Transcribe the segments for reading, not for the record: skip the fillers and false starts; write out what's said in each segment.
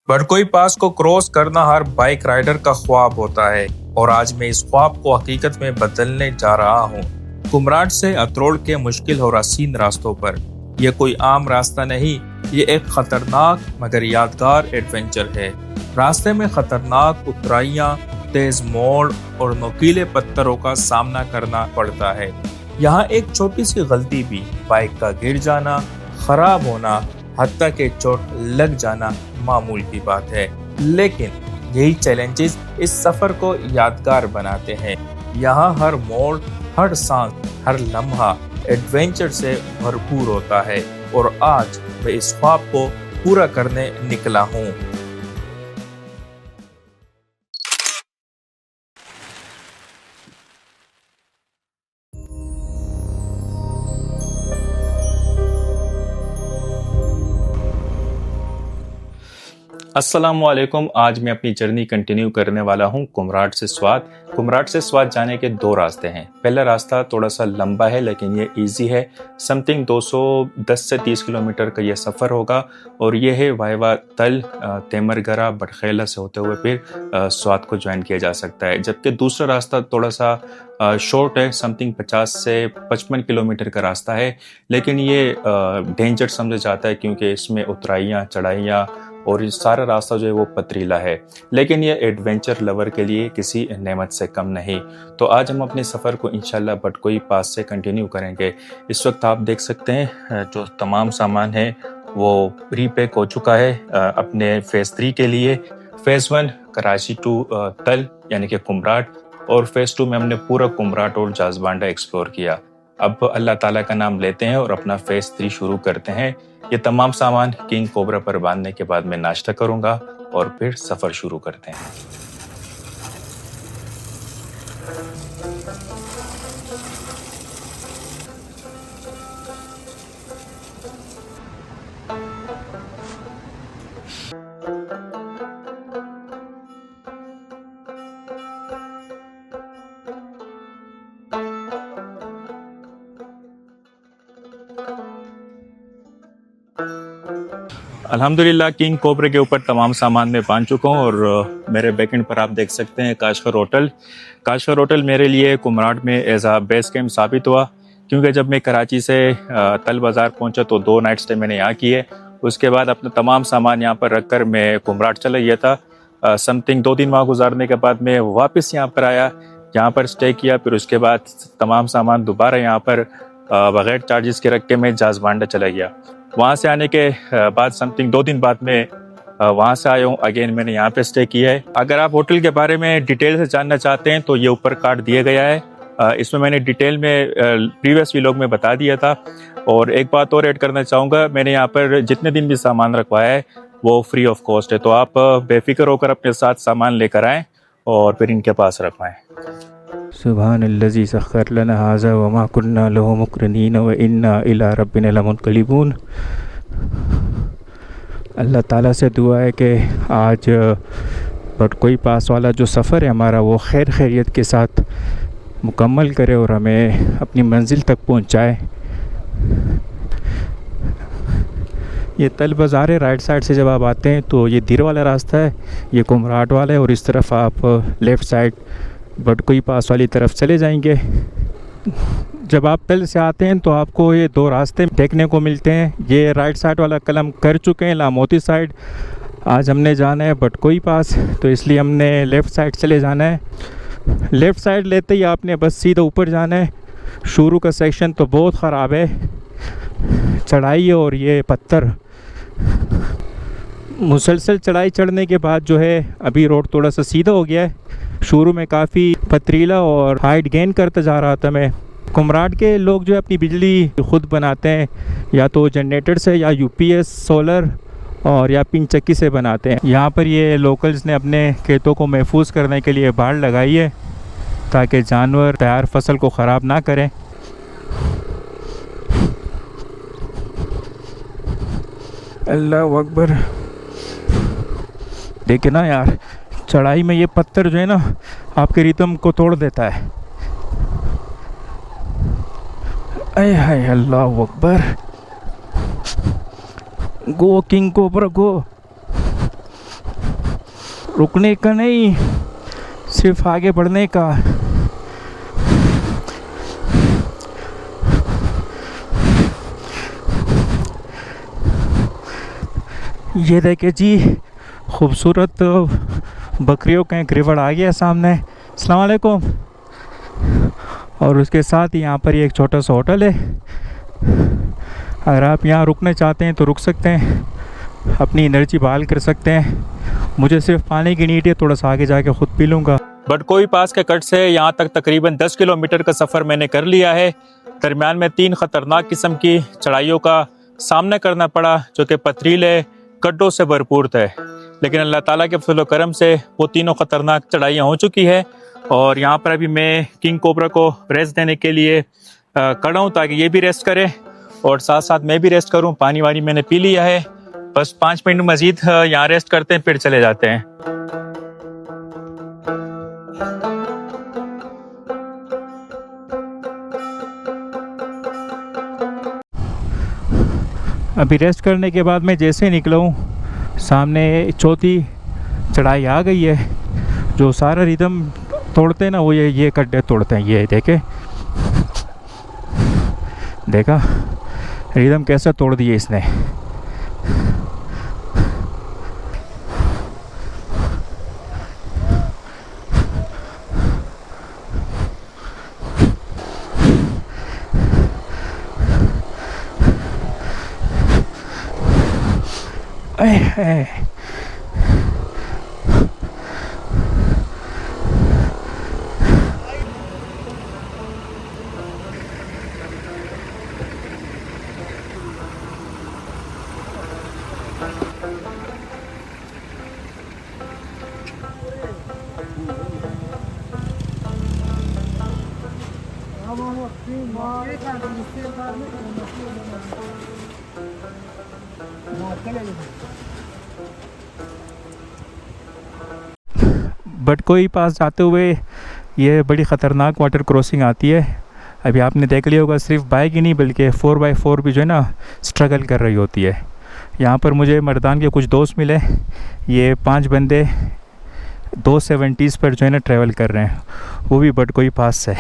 बड़कोई पास को क्रॉस करना हर bike rider का ख्वाब होता है और आज मैं इस ख्वाब को हकीकत में बदलने जा रहा हूँ। कुमराट से अतरोड़ के मुश्किल और हसीन रास्तों पर यह कोई आम रास्ता नहीं, ये एक खतरनाक मगर यादगार एडवेंचर है। रास्ते में खतरनाक उतराइयाँ, तेज मोड़ और नुकीले पत्थरों का सामना करना पड़ता है। यहाँ एक छोटी सी गलती भी बाइक का गिर जाना, खराब होना, हत्ता के चोट लग जाना मामूल की बात है। लेकिन यही चैलेंजेस इस सफर को यादगार बनाते हैं। यहाँ हर मोड़, हर सांस, हर लम्हा एडवेंचर से भरपूर होता है और आज मैं इस ख्वाब को पूरा करने निकला हूँ। अस्सलामुअलैकुम। आज मैं अपनी जर्नी कंटिन्यू करने वाला हूँ कुमराट से स्वात। कुमराट से स्वात जाने के दो रास्ते हैं। पहला रास्ता थोड़ा सा लंबा है लेकिन ये इजी है। समथिंग 210 से 30 किलोमीटर का ये सफ़र होगा और ये है वायवा तल, तेमरगरा, बटखेला से होते हुए फिर स्वात को ज्वाइन किया जा सकता है। जबकि दूसरा रास्ता थोड़ा सा शॉर्ट है, समथिंग 50 से 55 किलोमीटर का रास्ता है, लेकिन ये डेंजर समझा जाता है क्योंकि इसमें उतराइयाँ, चढ़ाइयाँ और ये सारा रास्ता जो है वो पथरीला है। लेकिन ये एडवेंचर लवर के लिए किसी नेमत से कम नहीं। तो आज हम अपने सफ़र को इंशाल्लाह बड़कोई पास से कंटिन्यू करेंगे। इस वक्त आप देख सकते हैं जो तमाम सामान है वो प्री-पैक हो चुका है अपने फ़ेज़ 3 के लिए। फ़ेज़ 1 कराची टू तल यानी कि कुमराट, और फ़ेज़ 2 में हमने पूरा कुमराट और जाज़बांडा एक्सप्लोर किया। अब अल्लाह ताला का नाम लेते हैं और अपना फ़ेज़ 3 शुरू करते हैं। ये तमाम सामान किंग कोबरा पर बांधने के बाद मैं नाश्ता करूंगा और फिर सफ़र शुरू करते हैं। अल्हम्दुलिल्लाह किंग कोबरे के ऊपर तमाम सामान मैं बांध चुका हूँ और मेरे बैकेंड पर आप देख सकते हैं काशगर होटल। काशगर होटल मेरे लिए कुमराट में एज आ बेस कैंप साबित हुआ क्योंकि जब मैं कराची से तल बाज़ार पहुँचा तो 2 नाइट स्टे मैंने यहाँ किए। उसके बाद अपना तमाम सामान यहाँ पर रख कर मैं कुमराट चला गया था। समथिंग 2-3 माह गुजारने के बाद मैं वापस यहाँ पर आया, यहाँ पर स्टे किया, फिर उसके बाद तमाम सामान दोबारा यहाँ पर बग़ैर चार्जेस के रख के मैं जाज़बांडा चला गया। वहाँ से आने के बाद समथिंग 2 दिन बाद मैं वहाँ से आया हूँ, अगेन मैंने यहाँ पे स्टे किया है। अगर आप होटल के बारे में डिटेल से जानना चाहते हैं तो ये ऊपर कार्ड दिया गया है। इसमें मैंने डिटेल में प्रीवियस व्लॉग में बता दिया था। और एक बात और ऐड करना चाहूँगा, मैंने यहाँ पर जितने दिन भी सामान रखवाया है वो फ्री ऑफ कॉस्ट है, तो आप बेफिक्र होकर अपने साथ सामान लेकर आएँ और फिर इनके पास रखवाएँ। सुब्हानल्लज़ी सख़्खर लना हाज़ा व मा कुन्ना लहू मुक़रिनीन व इन्ना इला रब्बिना लमुनक़लिबून। अल्लाह ताला से दुआ है कि आज बड़कोई पास वाला जो सफ़र है हमारा वो खैर खैरियत के साथ मुकम्मल करे और हमें अपनी मंजिल तक पहुंचाए। ये तल बाज़ार है, राइट साइड से जब आप आते हैं तो ये दिर वाला रास्ता है, ये कुमराट वाला है, और इस तरफ आप लेफ़्ट साइड बड़कोई पास वाली तरफ चले जाएंगे। जब आप तल से आते हैं तो आपको ये 2 रास्ते देखने को मिलते हैं। ये राइट साइड वाला कल हम कर चुके हैं, लामोती साइड। आज हमने जाना है बड़कोई पास, तो इसलिए हमने लेफ़्ट साइड चले जाना है। लेफ़्ट साइड लेते ही आपने बस सीधा ऊपर जाना है। शुरू का सेक्शन तो बहुत ख़राब है, चढ़ाई है और ये पत्थर। मुसलसल चढ़ाई चढ़ने के बाद जो है अभी रोड थोड़ा सा सीधा हो गया है। शुरू में काफ़ी पथरीला और हाइट गेन करता जा रहा था मैं। कुमराट के लोग जो है अपनी बिजली खुद बनाते हैं, या तो जनरेटर से या यूपीएस सोलर और या पिन चक्की से बनाते हैं। यहाँ पर ये लोकल्स ने अपने खेतों को महफूज करने के लिए बाड़ लगाई है ताकि जानवर तैयार फसल को ख़राब ना करें। अल्लाह अकबर। देखे ना यार, चढ़ाई में ये पत्थर जो है ना आपके रिदम को तोड़ देता है। अय हाय, अल्लाह अकबर। गो किंग कोबरा गो। रुकने का नहीं, सिर्फ आगे बढ़ने का। ये देखिए जी, खूबसूरत बकरियों का एक रिवर आ गया सामने। अस्सलाम वालेकुम। और उसके साथ ही यहाँ पर ही एक छोटा सा होटल है। अगर आप यहाँ रुकना चाहते हैं तो रुक सकते हैं, अपनी एनर्जी बहाल कर सकते हैं। मुझे सिर्फ पानी की नीड है, थोड़ा सा आगे जाके खुद पी लूँगा। बटकोई पास के कट से यहाँ तक तकरीबन 10 किलोमीटर का सफ़र मैंने कर लिया है। दरमियान में 3 ख़तरनाक किस्म की चढ़ाइयों का सामना करना पड़ा, जो कि पथरीले गड्ढों से भरपूर थे। लेकिन अल्लाह ताला के फजल करम से वो तीनों ख़तरनाक चढ़ाइयाँ हो चुकी है। और यहाँ पर अभी मैं किंग कोबरा को रेस्ट देने के लिए खड़ा हूँ, ताकि ये भी रेस्ट करे और साथ साथ मैं भी रेस्ट करूँ। पानी वानी मैंने पी लिया है, बस 5 मिनट मज़ीद यहाँ रेस्ट करते हैं, फिर चले जाते हैं। अभी रेस्ट करने के बाद मैं जैसे निकला हूँ, सामने चौथी चढ़ाई आ गई है। जो सारा रिदम तोड़ते हैं ना, वो ये गड्ढे तोड़ते हैं। ये देखे, देखा रिदम कैसे तोड़ दिए इसने। बटकोई पास जाते हुए ये बड़ी ख़तरनाक वाटर क्रॉसिंग आती है। अभी आपने देख लिया होगा, सिर्फ बाइक ही नहीं बल्कि 4x4 भी जो है ना स्ट्रगल कर रही होती है। यहाँ पर मुझे मर्दान के कुछ दोस्त मिले, ये 5 बंदे 270s पर जो है ना ट्रैवल कर रहे हैं, वो भी बटकोई पास से।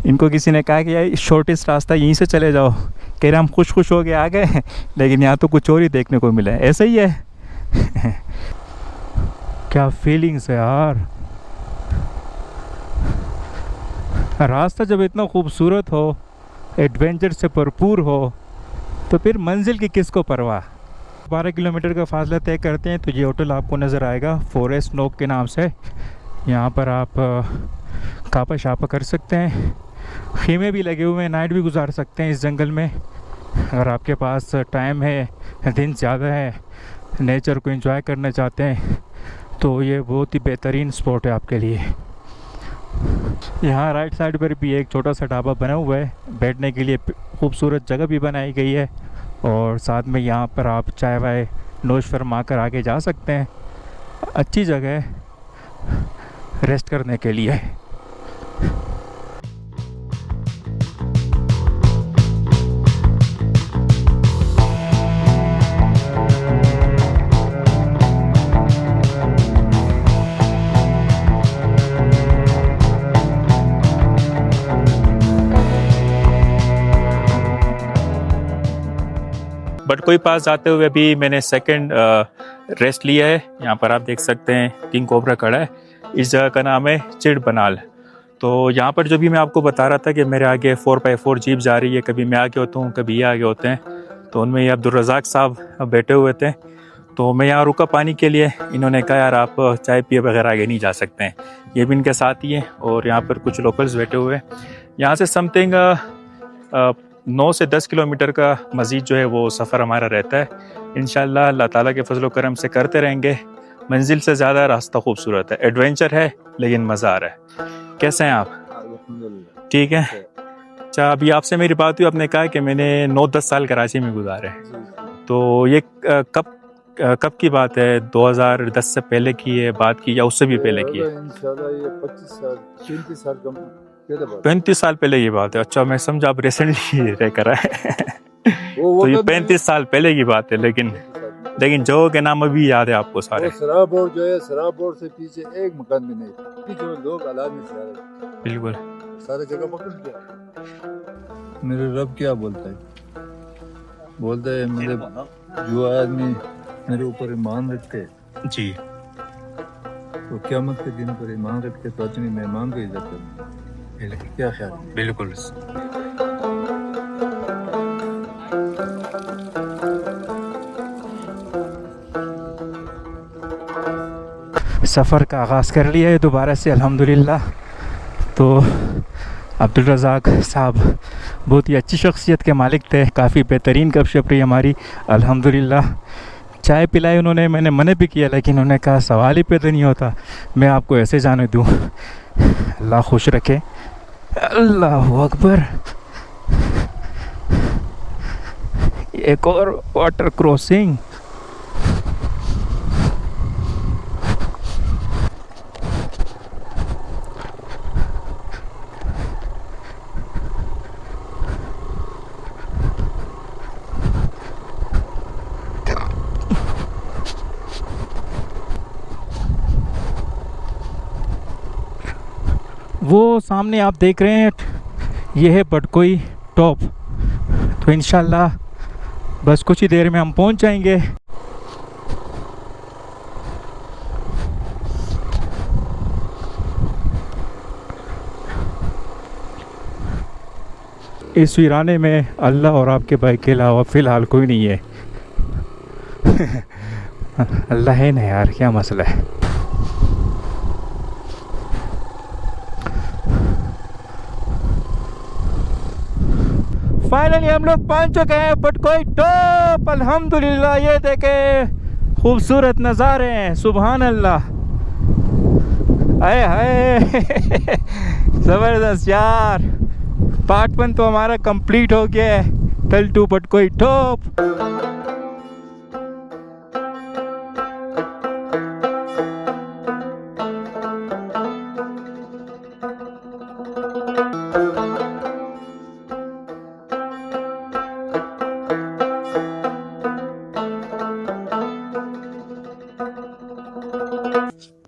इनको किसी ने कहा कि यार शॉर्टेस्ट रास्ता यहीं से चले जाओ, कह रहे हम खुश हो के आ गए, लेकिन यहाँ तो कुछ और ही देखने को मिला है। ऐसा ही है। क्या फीलिंग्स है यार। रास्ता जब इतना खूबसूरत हो, एडवेंचर से भरपूर हो, तो फिर मंजिल की किसको परवाह। 12 किलोमीटर का फासला तय करते हैं तो ये होटल आपको नज़र आएगा, फॉरेस्ट नोक के नाम से। यहाँ पर आप कापा शापा कर सकते हैं, खीमे भी लगे हुए हैं, नाइट भी गुजार सकते हैं इस जंगल में। अगर आपके पास टाइम है, दिन ज़्यादा है, नेचर को एंजॉय करना चाहते हैं, तो ये बहुत ही बेहतरीन स्पॉट है आपके लिए। यहाँ राइट साइड पर भी एक छोटा सा ढाबा बना हुआ है, बैठने के लिए खूबसूरत जगह भी बनाई गई है। और साथ में यहाँ पर आप चाय वाय नोश फरमा कर आगे जा सकते हैं। अच्छी जगह है रेस्ट करने के लिए। बटकोई पास जाते हुए भी मैंने सेकंड रेस्ट लिया है। यहाँ पर आप देख सकते हैं किंग कोबरा खड़ा है। इस जगह का नाम है चिड़ बनाल। तो यहाँ पर जो भी मैं आपको बता रहा था कि मेरे आगे 4x4 जीप जा रही है, कभी मैं आगे होता हूँ, कभी ये आगे होते हैं, तो उनमें ये अब्दुर्रज़ाक साहब बैठे हुए थे। तो मैं यहाँ रुका पानी के लिए। इन्होंने कहा यार आप चाय पिए बगैर आगे नहीं जा सकते हैं। ये भी इनके साथ ही है। और यहाँ पर कुछ लोकल्स बैठे हुए हैं। यहाँ से समथिंग 9 से 10 किलोमीटर का मज़ीद जो है वो सफ़र हमारा रहता है। इंशाअल्लाह अल्लाह ताला के फजल करम से करते रहेंगे। मंजिल से ज़्यादा रास्ता खूबसूरत है, एडवेंचर है, लेकिन मज़ा आ रहा है। कैसे हैं आप? ठीक है। अच्छा, अभी आपसे मेरी बात हुई, आपने कहा कि मैंने 9-10 साल कराची में गुजारे। तो ये कब की बात है? 2010 से पहले की है बात की या उससे भी पहले की है? इंशाल्लाह ये 35 साल पहले की बात है। अच्छा, मैं समझा आप रिसेंटली रह कर आए। तो ये 35 साल पहले की बात है। लेकिन लेकिन जगह के नाम अभी याद है आपको सारे? वो शराब बोर्ड जो है, शराब बोर्ड से पीछे एक मकान भी नहीं था, पीछे वो लोग अलामी से आ रहे थे, बिल्कुल। सारे जगह पकड़ लिया। मेरे रब क्या बोलता है? बोलता है मेरे जो आदमी मेरे ऊपर ईमान रखते हैं जी। तो क़यामत के दिन पर ईमान रखते तो अपनी मेहमान को इज्जत करते। क्या ख्याल है? बिल्कुल। सफ़र का आगाज़ कर लिया है दोबारा से अल्हम्दुलिल्लाह। तो अब्दुल रज़ाक साहब बहुत ही अच्छी शख्सियत के मालिक थे, काफ़ी बेहतरीन गपशप रही हमारी अल्हम्दुलिल्लाह। चाय पिलाई उन्होंने, मैंने मना भी किया लेकिन उन्होंने कहा सवाल ही पैदा नहीं होता, मैं आपको ऐसे जाने दूँ। अल्लाह खुश रखे। अल्लाह अकबर। एक और वाटर क्रॉसिंग। वो सामने आप देख रहे हैं, ये है बटकोई टॉप। तो इंशाल्लाह बस कुछ ही देर में हम पहुंच जाएंगे। इस वीराने में अल्लाह और आपके भाई के अलावा फ़िलहाल कोई नहीं है। अल्लाह है ना यार, क्या मसला है। फाइनली हम लोग पहुंच चुके हैं बटकोई टॉप अल्हम्दुलिल्लाह। ये देखे खूबसूरत नज़ारे हैं, सुभान अल्लाह। आए हाय। ज़बरदस्त यार। पार्ट 1 तो हमारा कंप्लीट हो गया है, टल टू बटकोई टॉप।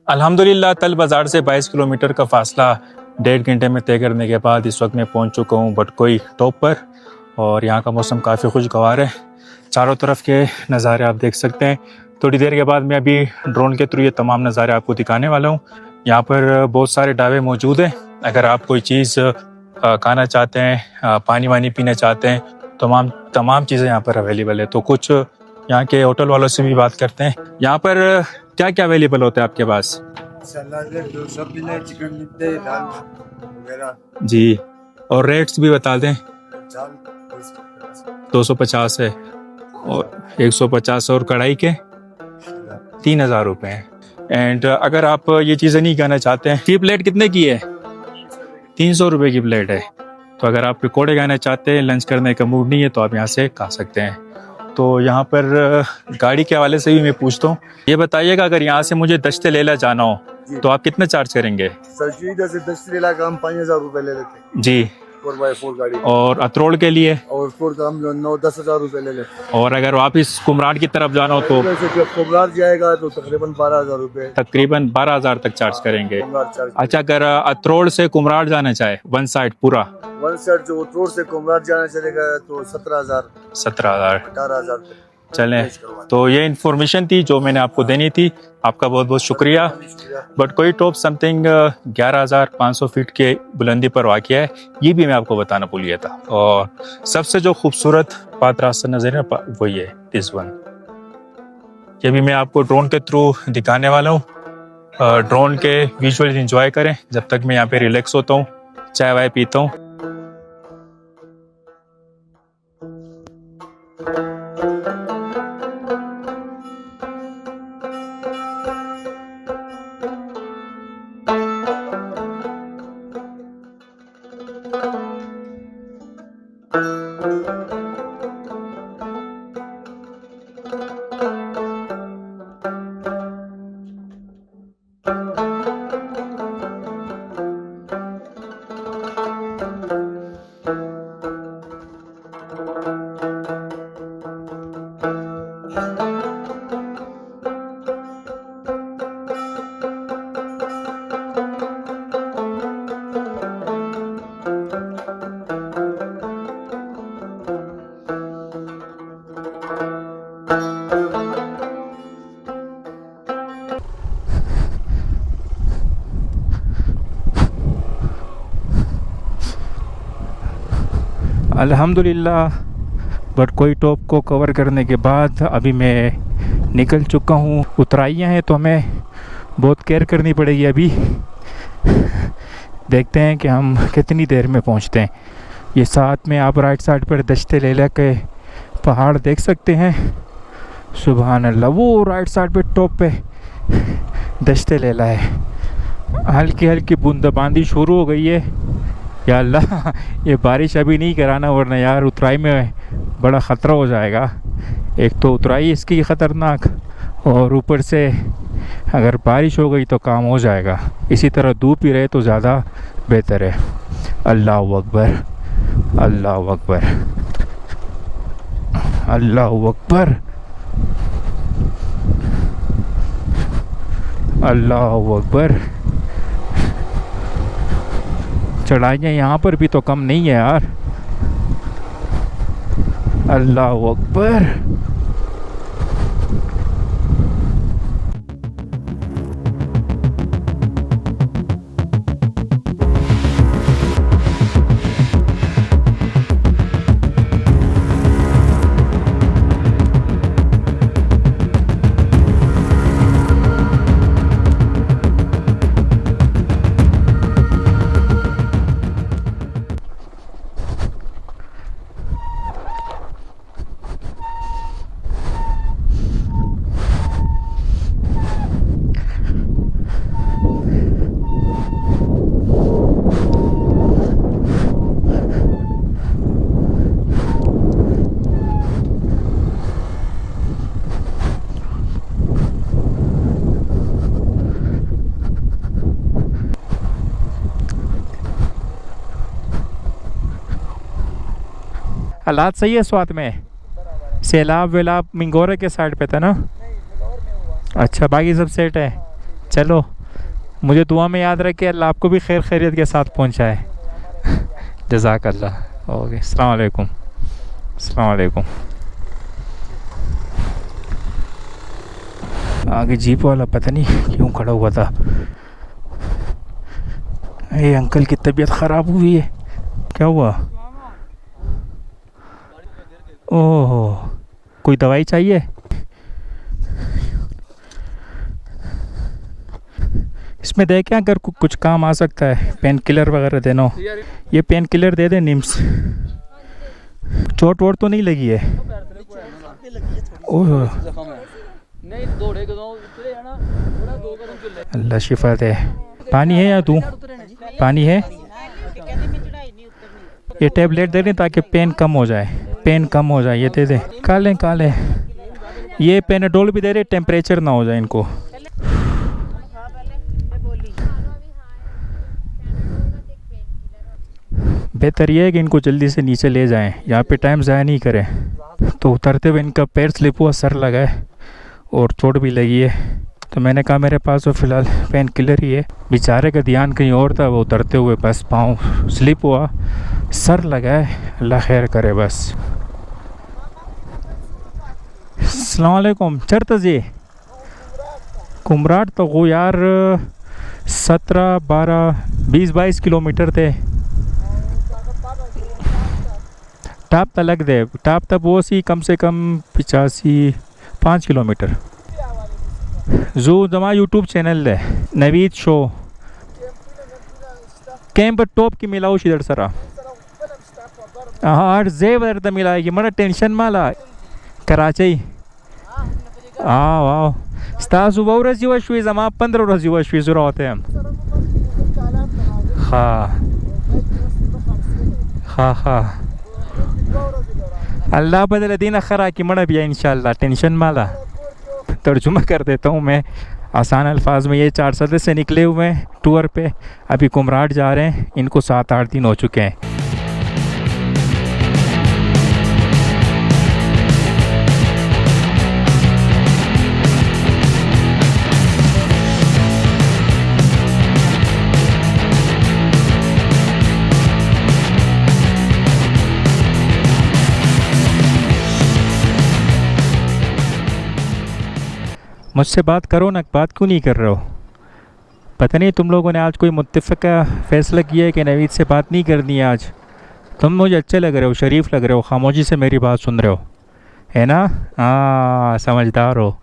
अल्हम्दुलिल्लाह तल बाज़ार से 22 किलोमीटर का फासला 1.5 घंटे में तय करने के बाद इस वक्त मैं पहुंच चुका हूं बटकोई टॉप पर। और यहाँ का मौसम काफ़ी खुशगवार है, चारों तरफ के नज़ारे आप देख सकते हैं। थोड़ी देर के बाद मैं अभी ड्रोन के थ्रू ये तमाम नज़ारे आपको दिखाने वाला हूँ। यहाँ पर बहुत सारे ढाबे मौजूद हैं, अगर आप कोई चीज़ खाना चाहते हैं, पानी वानी पीना चाहते हैं, तमाम चीज़ें यहाँ पर अवेलेबल है। तो कुछ यहाँ के होटल वालों से भी बात करते हैं। यहाँ पर क्या क्या अवेलेबल होता है आपके पास? सब मिले, चिकन मिलते, दाल वगैरह जी, और रेट्स भी बता दें। 250 है और 150 और कढ़ाई के 3000 रुपये हैं। एंड अगर आप ये चीज़ें नहीं खाना चाहते हैं, ये प्लेट कितने की है? 300 रुपये की प्लेट है। तो अगर आप पकौड़े खाना चाहते हैं, लंच करने का मूड नहीं है, तो आप यहाँ से खा सकते हैं। तो यहाँ पर गाड़ी के हवाले से भी मैं पूछता हूँ, ये बताइएगा अगर यहाँ से मुझे दश्त लेला जाना हो तो आप कितना चार्ज करेंगे? सर जी, इधर से दश्त लेला का हम 5000 रुपये ले लेते हैं जी। 4x4 गाड़ी। और अतरोड़ के लिए? और फोर का हम 9-10 हजार रुपये ले लेते हैं। और अगर वापिस कुमरान की तरफ जाना हो तो? जब कुमरान जाएगा तो तकरीबन 12,000 रुपये। तकरीबन 12,000 तक चार्ज करेंगे। अच्छा, अगर अतरोड़ से कुमरान जाना चाहे वन साइड पूरा? वन साइड जो अतरोड़ से कुमरान जाना चलेगा तो 17,000 18,000। चलें, तो ये इन्फॉर्मेशन थी जो मैंने आपको देनी थी। आपका बहुत बहुत शुक्रिया। बटकोई टॉप समथिंग 11,500 फीट के बुलंदी पर वाक़या है, ये भी मैं आपको बताना भूल गया था। और सबसे जो खूबसूरत बात रास्ता नज़र है वही है दिस वन। ये भी मैं आपको ड्रोन के थ्रू दिखाने वाला हूँ। ड्रोन के विजुअल एंजॉय करें जब तक मैं यहाँ पे रिलैक्स होता हूँ, चाय वाय पीता हूँ। अल्हम्दुलिल्लाह। बट कोई टॉप को कवर करने के बाद अभी मैं निकल चुका हूँ। उतराइयाँ हैं तो हमें बहुत केयर करनी पड़ेगी। अभी देखते हैं कि हम कितनी देर में पहुँचते हैं। ये साथ में आप राइट साइड पर दश्ते लेला के पहाड़ देख सकते हैं। सुभान अल्लाह, वो राइट साइड पे टॉप पे दश्ते लेला है। हल्की हल्की बूंदाबांदी शुरू हो गई है। या अल्लाह, ये बारिश अभी नहीं कराना, वरना यार उतराई में बड़ा ख़तरा हो जाएगा। एक तो उतराई इसकी ख़तरनाक, और ऊपर से अगर बारिश हो गई तो काम हो जाएगा। इसी तरह धूप ही रहे तो ज़्यादा बेहतर है। अल्लाह अकबर, अल्लाह अकबर, अल्लाह अकबर, अल्लाह अकबर। चढ़ाइयाँ यहाँ पर भी तो कम नहीं है यार। अल्लाह अकबर। हालात सही है स्वात में? सैलाब वैलाब मिंगोरे के साइड पे था ना? अच्छा, बाकी सब सेट है। चलो, मुझे दुआ में याद रखे, अल्लाह आपको भी खैर खैरियत के साथ पहुंचाए। जज़ाकल्लाह। ओके, अस्सलाम वालेकुम, अस्सलाम वालेकुम। आगे जीप वाला पता नहीं क्यों खड़ा हुआ था। ये अंकल की तबीयत ख़राब हुई है, क्या हुआ? ओहो, कोई दवाई चाहिए? इसमें देखें अगर कुछ काम आ सकता है, पेन किलर वगैरह देना। ये पेन किलर दे दे, निम्स। चोट वोट तो नहीं लगी है? ओह, अल्लाह शिफा दे। पानी है या तू? पानी है? ये टैबलेट दे दें ताकि पेन कम हो जाए, पेन कम हो जाए। ये दे दे। काले काले, ये पेनाडोल भी दे रहे, टेम्परेचर ना हो जाए इनको। बेहतर ये है कि इनको जल्दी से नीचे ले जाएं, यहाँ पे टाइम ज़ाया नहीं करें। तो उतरते हुए इनका पैर स्लिप हुआ, सर लगा है और चोट भी लगी है। तो मैंने कहा मेरे पास तो फ़िलहाल पेन किलर ही है। बेचारे का ध्यान कहीं और था, वो उतरते हुए बस पाँव स्लिप हुआ, सर लगा है। अल्लाह खैर करे बस। अस्सलाम वालेकुम। चढ़ता जी कुमराट तो वो यार 17, 12, 20, 22 किलोमीटर थे। टाप तक लग दे, टाप तक वो सी कम से कम 85, 5 किलोमीटर। जो जमा यूट्यूब चैनल है नवीद शो कैंप टॉप की मिलाओ इधर सरा। हाँ, जे वर मिलाएगी मना टेंशन माला कराची। वाह, स्ताजु वरस युवा शुई जमा 15 रोज युवा शुई जुरा होते हैं हम। हाँ हाँ हाँ, अल्लाह बदल दीन खरा की मना भी इंशाल्लाह, टेंशन माला। तर्जुमा कर देता हूँ मैं आसान अल्फाज में। ये 4 सदस्य निकले हुए हैं टूर पे, अभी कुमराट जा रहे हैं। इनको 7-8 दिन हो चुके हैं। मुझसे बात करो ना, बात क्यों नहीं कर रहे हो? पता नहीं तुम लोगों ने आज कोई मुत्तफ़क़ा फ़ैसला किया है कि नवीद से बात नहीं करनी है आज। तुम मुझे अच्छे लग रहे हो, शरीफ लग रहे हो, खामोशी से मेरी बात सुन रहे हो, है ना? हाँ, समझदार हो।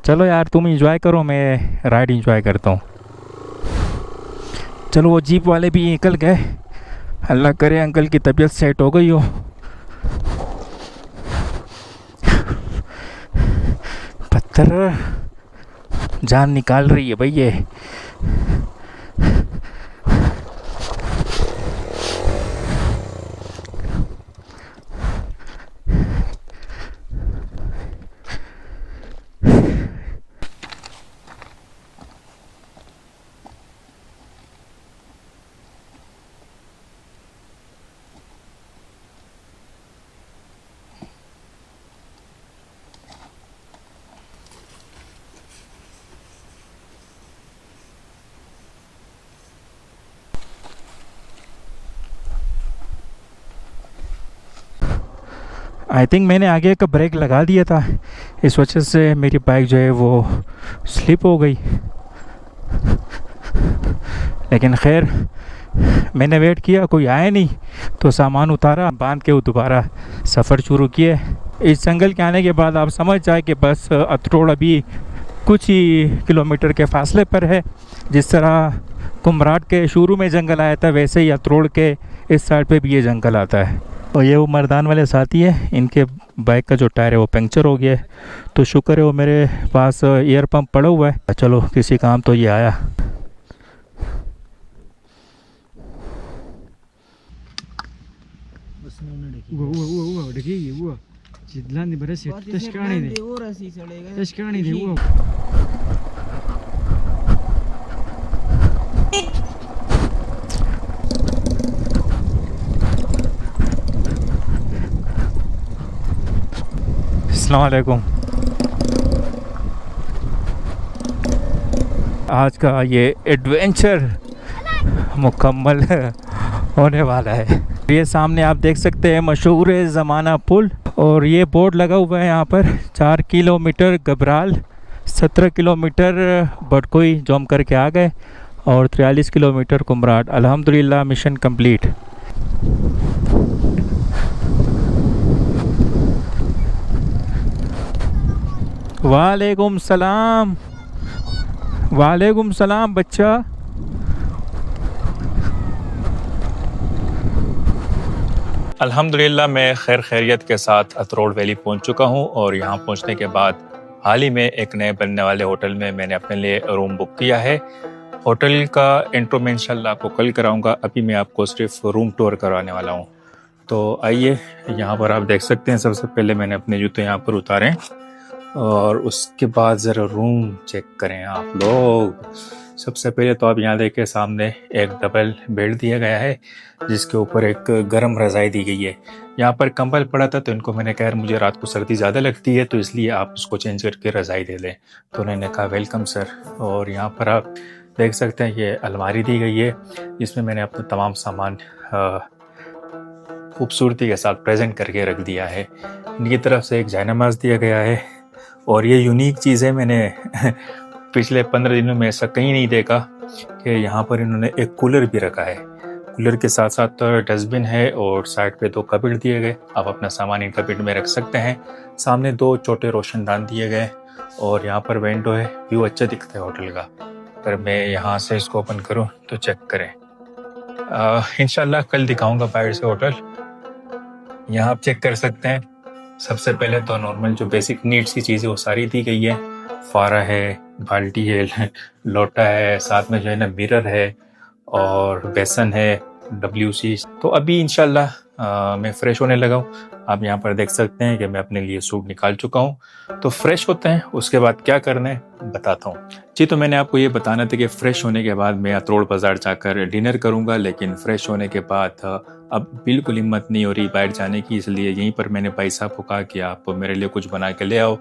चलो यार, तुम इंजॉय करो, मैं राइड इंजॉय करता हूँ। चलो, वो जीप वाले भी निकल गए। अल्लाह करे अंकल की तबीयत सेट हो गई हो। पत्थर जान निकाल रही है भाई ये। आई थिंक मैंने आगे का ब्रेक लगा दिया था, इस वजह से मेरी बाइक जो है वो स्लिप हो गई। लेकिन खैर, मैंने वेट किया, कोई आया नहीं, तो सामान उतारा, बांध के वो दोबारा सफ़र शुरू किए। इस जंगल के आने के बाद आप समझ जाए कि बस अतरोड़ अभी कुछ ही किलोमीटर के फासले पर है। जिस तरह कुमराट के शुरू में जंगल आया था, वैसे ही अतरोड़ के इस साइड पे भी ये जंगल आता है। और ये वो मर्दान वाले साथी है, इनके बाइक का जो टायर है वो पंक्चर हो गया है, तो शुक्र है वो मेरे पास एयर पंप पड़ा हुआ है। चलो, किसी काम तो ये आया। अस्सलाम वालेकुम। आज का ये एडवेंचर मुकम्मल होने वाला है। ये सामने आप देख सकते हैं मशहूर ज़माना पुल, और ये बोर्ड लगा हुआ है यहाँ पर 4 किलोमीटर गबराल, 17 किलोमीटर बटकोई जो हम करके आ गए, और 43 किलोमीटर कुमराट। अल्हम्दुलिल्लाह मिशन कंप्लीट। वालेकुम सलाम। वालेकुम सलाम बच्चा। अल्हम्दुलिल्लाह मैं खैर खैरियत के साथ अतरोड़ वैली पहुंच चुका हूं, और यहां पहुंचने के बाद हाल ही में एक नए बनने वाले होटल में मैंने अपने लिए रूम बुक किया है। होटल का इंट्रो मैं इंशाल्लाह आपको कल कराऊंगा, अभी मैं आपको सिर्फ रूम टूर करवाने वाला हूं। तो आइए, यहाँ पर आप देख सकते हैं, सबसे पहले मैंने अपने जूते यहाँ पर उतारे, और उसके बाद ज़रा रूम चेक करें आप लोग। सबसे पहले तो आप यहाँ देखें, सामने एक डबल बेड दिया गया है, जिसके ऊपर एक गर्म रज़ाई दी गई है। यहाँ पर कंबल पड़ा था, तो इनको मैंने कहा मुझे रात को सर्दी ज़्यादा लगती है, तो इसलिए आप उसको चेंज करके रज़ाई दे दें। तो उन्होंने कहा वेलकम सर। और यहाँ पर आप देख सकते हैं, ये अलमारी दी गई है, जिसमें मैंने अपना तमाम सामान खूबसूरती के साथ प्रेजेंट करके रख दिया है। इनकी तरफ से एक जैनमाज दिया गया है, और ये यूनिक चीज़ है, मैंने पिछले 15 दिनों में ऐसा कहीं नहीं देखा कि यहाँ पर इन्होंने एक कूलर भी रखा है। कूलर के साथ साथ डस्टबिन है, और साइड पे 2 कबर्ड दिए गए, आप अपना सामान इन कबर्ड में रख सकते हैं। सामने 2 छोटे रोशनदान दिए गए, और यहाँ पर विंडो है, व्यू अच्छा दिखता है होटल का। अगर मैं यहाँ से इसको ओपन करूँ तो चेक करें, इंशाल्लाह कल दिखाऊंगा बाहर से होटल। यहाँ आप चेक कर सकते हैं, सबसे पहले तो नॉर्मल जो बेसिक नीड्स की चीज़ें वो सारी दी गई है। फारा है, बाल्टी है, लोटा है, साथ में जो है ना मिरर है, और बेसन है, WC। तो अभी इंशाल्लाह मैं फ़्रेश होने लगा हूँ। आप यहाँ पर देख सकते हैं कि मैं अपने लिए सूट निकाल चुका हूँ। तो फ्रेश होते हैं, उसके बाद क्या करना है बताता हूँ जी। तो मैंने आपको ये बताना था कि फ़्रेश होने के बाद मैं अतरोड़ बाज़ार जाकर डिनर करूँगा, लेकिन फ़्रेश होने के बाद अब बिल्कुल हिम्मत नहीं हो रही बाहर जाने की, इसलिए यहीं पर मैंने भाई साहब को कहा कि आप मेरे लिए कुछ बना के ले आओ।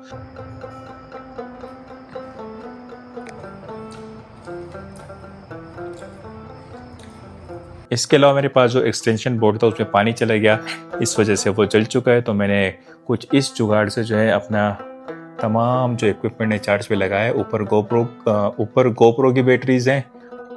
इसके अलावा मेरे पास जो एक्सटेंशन बोर्ड था उसमें पानी चला गया, इस वजह से वो जल चुका है। तो मैंने कुछ इस जुगाड़ से जो है अपना तमाम जो इक्विपमेंट है चार्ज पे लगाया है। ऊपर गोप्रो की बैटरीज हैं,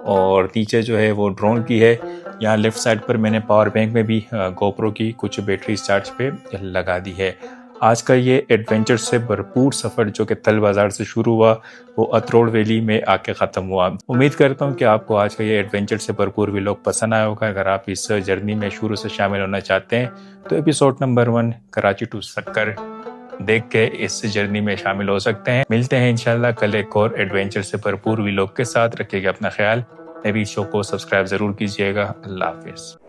और नीचे जो है वो ड्रोन की है। यहाँ लेफ़्ट साइड पर मैंने पावर बैंक में भी गोप्रो की कुछ बैटरी चार्ज पे लगा दी है। आज का ये एडवेंचर से भरपूर सफ़र जो कि तल बाज़ार से शुरू हुआ वो अतरोड़ वैली में आके ख़त्म हुआ। उम्मीद करता हूँ कि आपको आज का ये एडवेंचर से भरपूर व्लॉग पसंद आया होगा। अगर आप इस जर्नी में शुरू से शामिल होना चाहते हैं तो एपिसोड नंबर 1 कराची टू सक्कर देख के इस जर्नी में शामिल हो सकते हैं। मिलते हैं इंशाल्लाह कल एक और एडवेंचर से भरपूर व्लॉग के साथ। रखिएगा अपना ख्याल। मेरी शो को सब्सक्राइब ज़रूर कीजिएगा। अल्लाह हाफिज़।